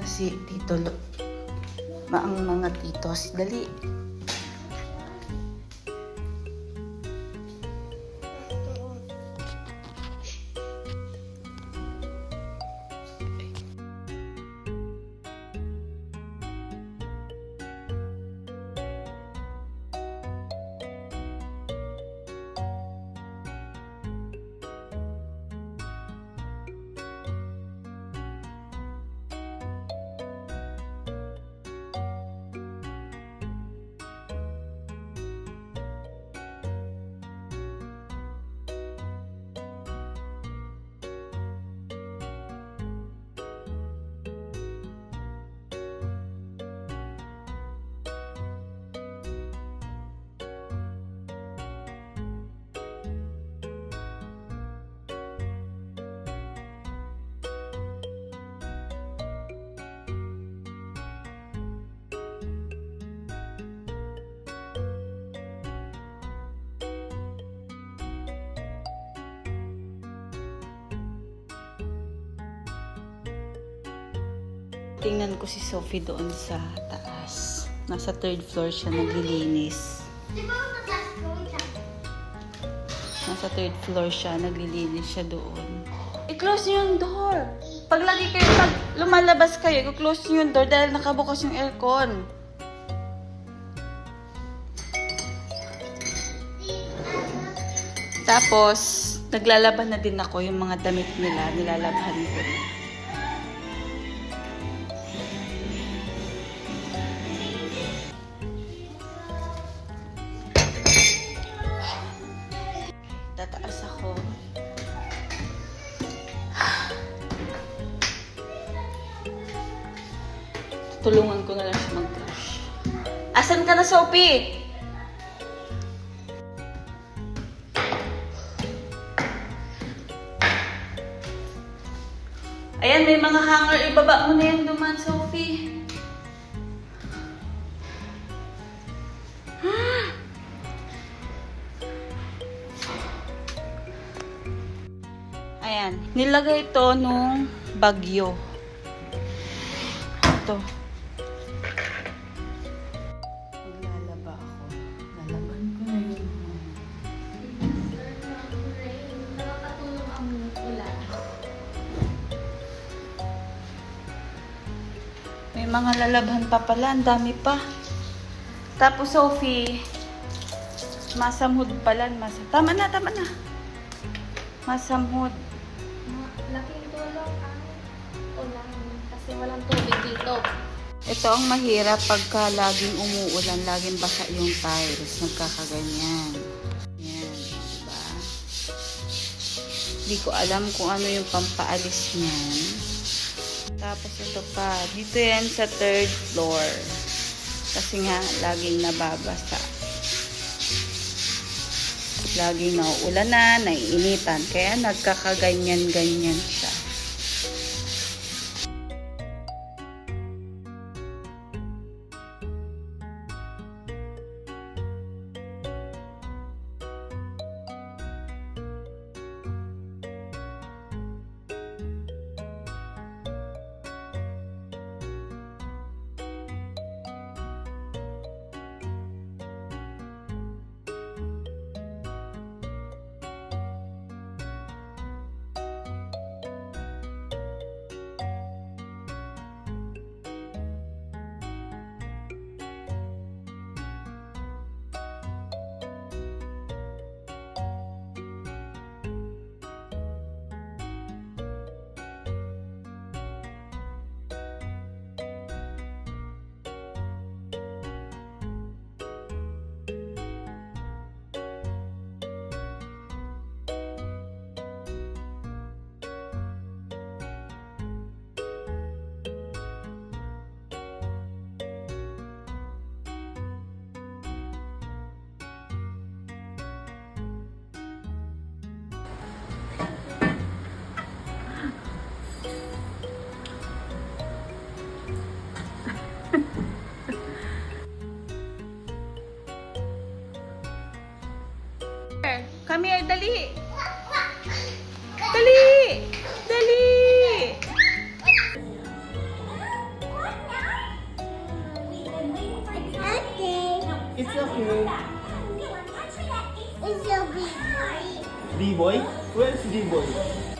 na si Tito ang mga titos. Dali. Tingnan ko si Sophie doon sa taas. Nasa 3rd floor siya naglilinis. Nasa 3rd floor siya, naglilinis siya doon. I-close niyo yung door. Pag lumalabas kayo, i-close niyo yung door dahil nakabukas yung aircon. Tapos, naglalaban na din ako yung mga damit nila, nilalabhan ko na. Tataas ako. Tulungan ko na lang siya mag-brush. Asan ka na, Sophie? Ayan, may mga hanger. Ibaba mo na yan duman, Sophie. Ayan, nilagay ito nung bagyo. Ito. Maglalaba ako. Lalaban ko na yun. Nakakatulong ang ulan. May mga lalabhan pa pala. Ang dami pa. Tapos, Sophie, masamhod pala. Tama na, tama na. Masamhod. Laking tulong ang ulan kasi walang tubig dito. Ito ang mahirap pagka laging umuulan, laging basa yung tiles. Nagkakaganyan. Yan, diba? Hindi ko alam kung ano yung pampaalis niyan. Tapos ito pa. Dito yan sa 3rd floor. Kasi nga, laging nababasa. Laging nauulanan, naiinitan. Kaya nagkakaganyan-ganyan siya. Come here, dali! Dali! Dali! so cute. It's a big boy. D-boy? Where's D-boy?